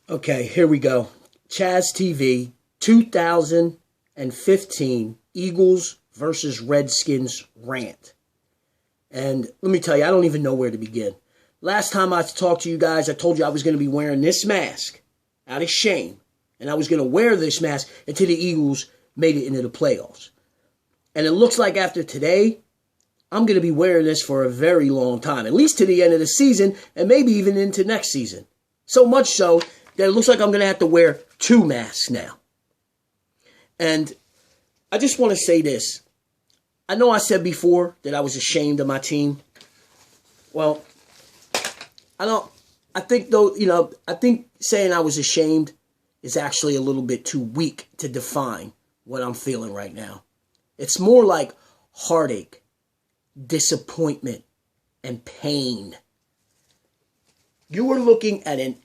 Okay, here we go. Chastv 2015 Eagles versus Redskins rant. And let me tell you, I don't even know where to begin. Last time I talked to you guys, I told you I was going to be wearing this mask out of shame. And I was going to wear this mask until the Eagles made it into the playoffs. And it looks like after today, I'm going to be wearing this for a very long time, at least to the end of the season and maybe even into next season. So much so that it looks like I'm going to have to wear two masks now. And I just want to say this. I know I said before that I was ashamed of my team. Well, I think saying I was ashamed is actually a little bit too weak to define what I'm feeling right now. It's more like heartache, disappointment, and pain. You are looking at an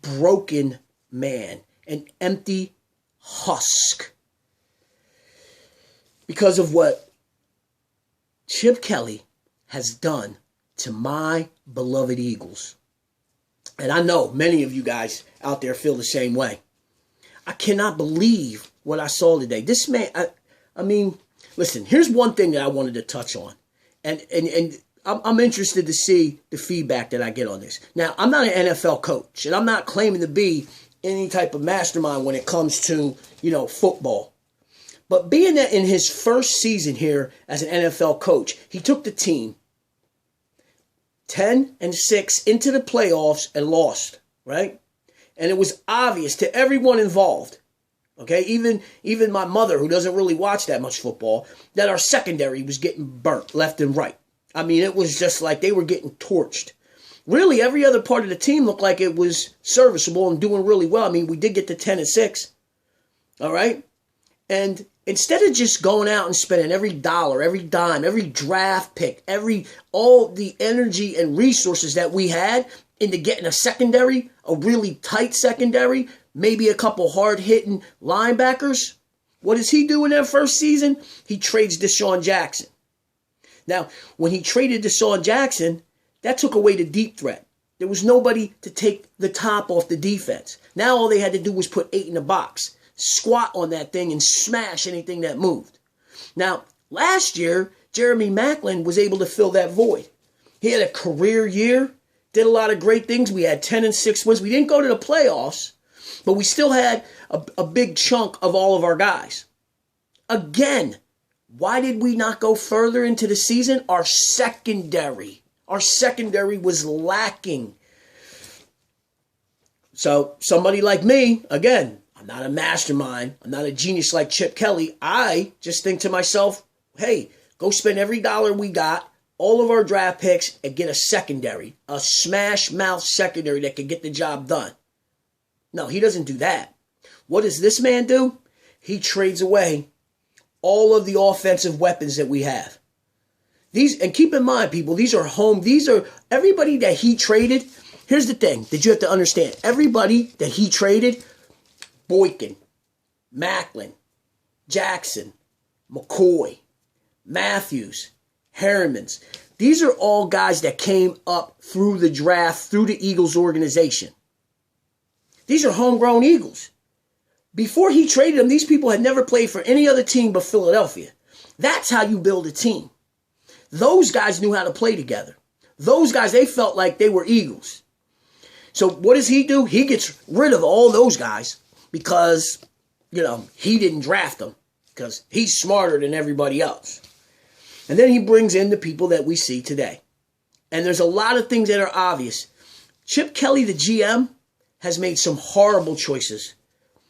broken man, an empty husk, because of what Chip Kelly has done to my beloved Eagles. And I know many of you guys out there feel the same way. I cannot believe what I saw today. This man, I mean, listen, here's one thing that I wanted to touch on. And I'm interested to see the feedback that I get on this. Now, I'm not an NFL coach, and I'm not claiming to be any type of mastermind when it comes to, football. But being that in his first season here as an NFL coach, he took the team 10-6 into the playoffs and lost, right? And it was obvious to everyone involved, okay, even my mother, who doesn't really watch that much football, that our secondary was getting burnt left and right. I mean, it was just like they were getting torched. Really, every other part of the team looked like it was serviceable and doing really well. I mean, we did get to 10-6, all right? And instead of just going out and spending every dollar, every dime, every draft pick, all the energy and resources that we had into getting a secondary, a really tight secondary, maybe a couple hard-hitting linebackers, what does he do in that first season? He trades Deshaun Jackson. Now, when he traded Deshaun Jackson, that took away the deep threat. There was nobody to take the top off the defense. Now all they had to do was put 8 in the box, squat on that thing, and smash anything that moved. Now, last year, Jeremy Maclin was able to fill that void. He had a career year, did a lot of great things. We had 10-6 wins. We didn't go to the playoffs, but we still had a big chunk of all of our guys. Again, why did we not go further into the season? Our secondary was lacking. So somebody like me, again, I'm not a mastermind. I'm not a genius like Chip Kelly. I just think to myself, hey, go spend every dollar we got, all of our draft picks, and get a secondary, a smash mouth secondary that can get the job done. No, he doesn't do that. What does this man do? He trades away all of the offensive weapons that we have. And keep in mind, people, these are everybody that he traded. Here's the thing that you have to understand. Everybody that he traded, Boykin, Maclin, Jackson, McCoy, Matthews, Harrimans. These are all guys that came up through the draft, through the Eagles organization. These are homegrown Eagles. Before he traded them, these people had never played for any other team but Philadelphia. That's how you build a team. Those guys knew how to play together. Those guys, they felt like they were Eagles. So what does he do? He gets rid of all those guys because, he didn't draft them because he's smarter than everybody else. And then he brings in the people that we see today. And there's a lot of things that are obvious. Chip Kelly, the GM, has made some horrible choices.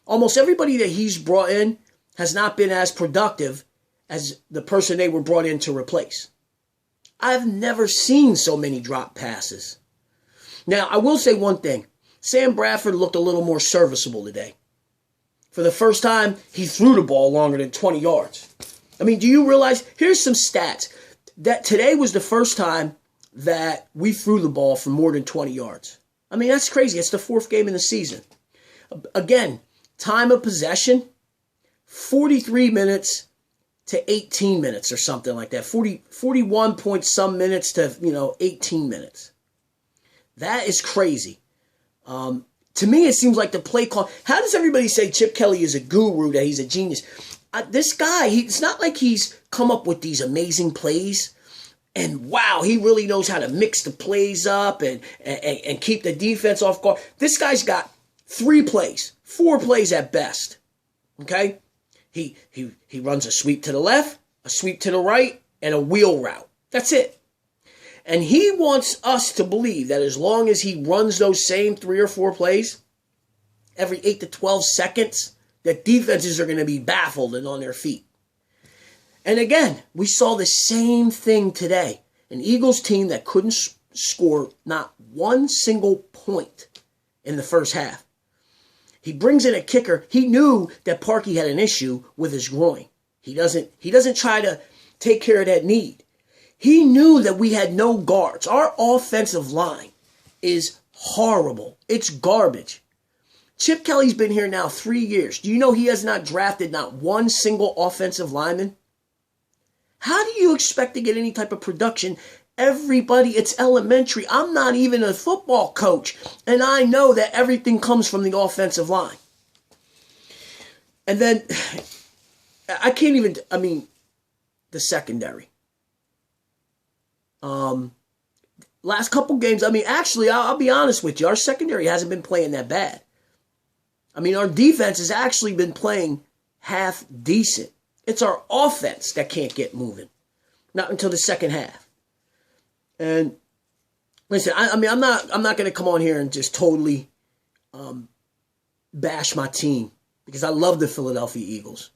Almost everybody that he's brought in has not been as productive as the person they were brought in to replace. I've never seen so many drop passes. Now, I will say one thing. Sam Bradford looked a little more serviceable today. For the first time, he threw the ball longer than 20 yards. I mean, do you realize? Here's some stats. That today was the first time that we threw the ball for more than 20 yards. I mean, that's crazy. It's the 4th game in the season. Again, time of possession, 43 minutes to 18 minutes or something like that. 41 point some minutes to, 18 minutes. That is crazy. To me, it seems like the play call. How does everybody say Chip Kelly is a guru, that he's a genius? This guy, it's not like he's come up with these amazing plays. And wow, he really knows how to mix the plays up and keep the defense off guard. This guy's got 3 plays, 4 plays at best. Okay? He runs a sweep to the left, a sweep to the right, and a wheel route. That's it. And he wants us to believe that as long as he runs those same 3 or 4 plays every 8 to 12 seconds, that defenses are going to be baffled and on their feet. And again, we saw the same thing today. An Eagles team that couldn't score not one single point in the first half. He brings in a kicker. He knew that Parkey had an issue with his groin. He doesn't try to take care of that need. He knew that we had no guards. Our offensive line is horrible. It's garbage. Chip Kelly's been here now 3 years. Do you know he has not drafted not one single offensive lineman? How do you expect to get any type of production? Everybody, it's elementary. I'm not even a football coach, and I know that everything comes from the offensive line. And then, the secondary. Last couple games, actually, I'll be honest with you, our secondary hasn't been playing that bad. Our defense has actually been playing half decent. It's our offense that can't get moving. Not until the second half. And listen, I'm not going to come on here and just totally bash my team, because I love the Philadelphia Eagles.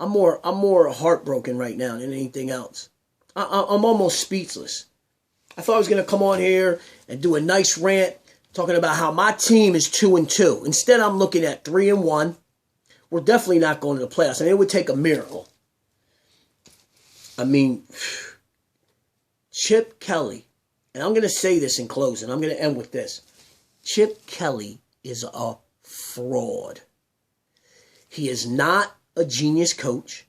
I'm more heartbroken right now than anything else. I'm almost speechless. I thought I was going to come on here and do a nice rant talking about how my team is 2-2. Instead, I'm looking at 3-1. We're definitely not going to the playoffs. It would take a miracle. Chip Kelly, and I'm going to say this in closing. I'm going to end with this. Chip Kelly is a fraud. He is not a genius coach.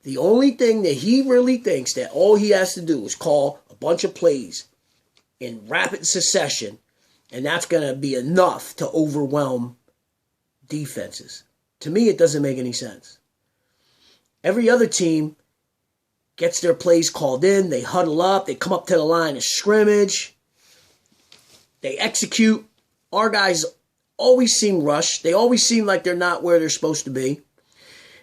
The only thing that he really thinks that all he has to do is call a bunch of plays in rapid succession, and that's going to be enough to overwhelm defenses. To me, it doesn't make any sense. Every other team gets their plays called in. They huddle up. They come up to the line of scrimmage. They execute. Our guys always seem rushed. They always seem like they're not where they're supposed to be.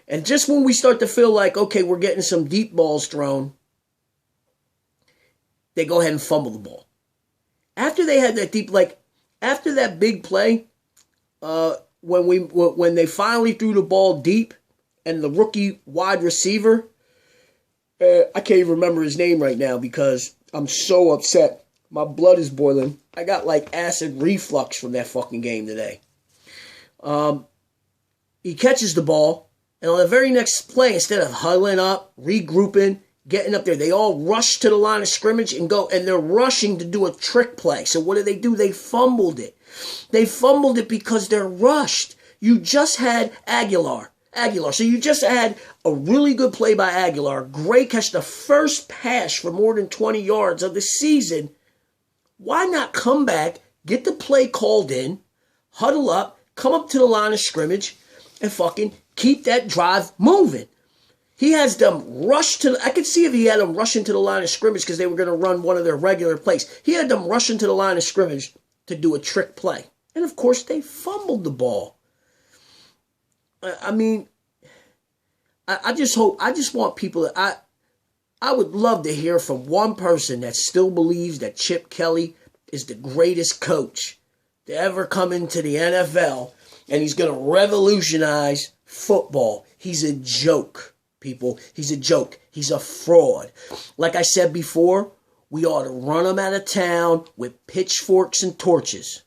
And just when we start to feel like, okay, we're getting some deep balls thrown, they go ahead and fumble the ball. After they had that after that big play, when they finally threw the ball deep, and the rookie wide receiver, I can't even remember his name right now because I'm so upset. My blood is boiling. I got acid reflux from that fucking game today. He catches the ball, and on the very next play, instead of huddling up, regrouping, getting up there, they all rush to the line of scrimmage and they're rushing to do a trick play. So what do? They fumbled it. They fumbled it because they're rushed. You just had Aguilar. So you just had a really good play by Aguilar. Great catch, the first pass for more than 20 yards of the season. Why not come back, get the play called in, huddle up, come up to the line of scrimmage, and fucking keep that drive moving? He has them rush to I could see if he had them rushing to the line of scrimmage because they were going to run one of their regular plays. He had them rushing to the line of scrimmage to do a trick play. And of course, they fumbled the ball. I just want people I would love to hear from one person that still believes that Chip Kelly is the greatest coach to ever come into the NFL and he's going to revolutionize football. He's a joke, people. He's a joke. He's a fraud. Like I said before, we ought to run him out of town with pitchforks and torches.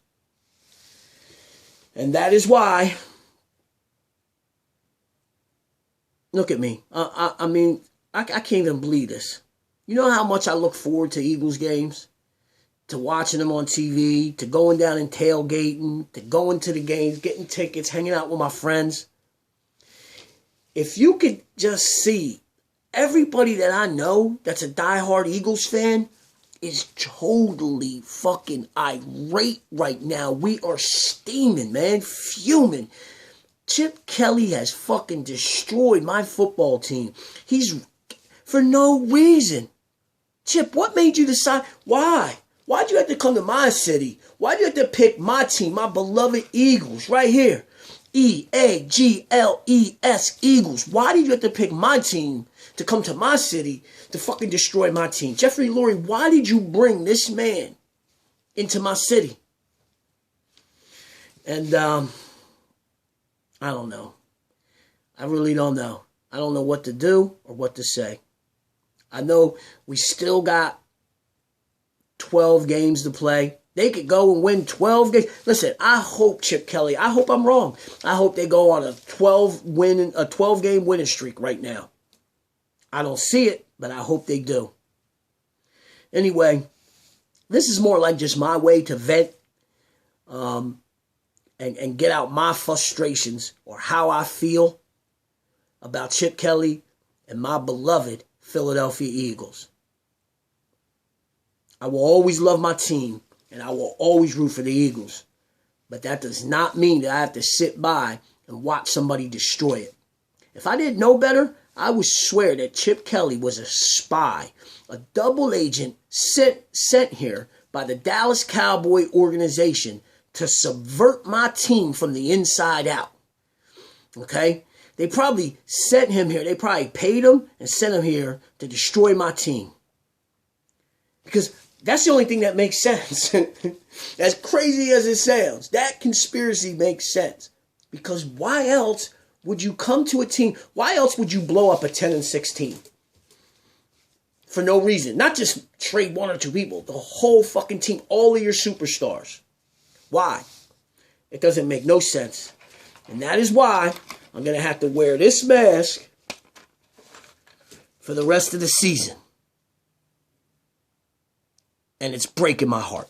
And that is why, look at me. I can't even believe this. You know how much I look forward to Eagles games? To watching them on TV, to going down and tailgating, to going to the games, getting tickets, hanging out with my friends. If you could just see everybody that I know that's a diehard Eagles fan is totally fucking irate right now. We are steaming, man, fuming. Chip Kelly has fucking destroyed my football team. He's for no reason. Chip, what made you decide? Why? Why'd you have to come to my city? Why'd you have to pick my team, my beloved Eagles, right here? E-A-G-L-E-S, Eagles. Why did you have to pick my team to come to my city to fucking destroy my team? Jeffrey Lurie, why did you bring this man into my city? And, I don't know. I really don't know. I don't know what to do or what to say. I know we still got 12 games to play. They could go and win 12 games. Listen, I hope Chip Kelly, I hope I'm wrong. I hope they go on a 12-game winning streak right now. I don't see it, but I hope they do. Anyway, this is more like just my way to vent and get out my frustrations or how I feel about Chip Kelly and my beloved Philadelphia Eagles. I will always love my team, and I will always root for the Eagles. But that does not mean that I have to sit by and watch somebody destroy it. If I didn't know better, I would swear that Chip Kelly was a spy, a double agent sent here by the Dallas Cowboy organization to subvert my team from the inside out. Okay? They probably sent him here. They probably paid him and sent him here to destroy my team. Because that's the only thing that makes sense. As crazy as it sounds, that conspiracy makes sense. Because why else would you come to a team? Why else would you blow up a 10-6 team? For no reason. Not just trade one or two people. The whole fucking team. All of your superstars. Why? It doesn't make no sense. And that is why I'm going to have to wear this mask for the rest of the season. And it's breaking my heart.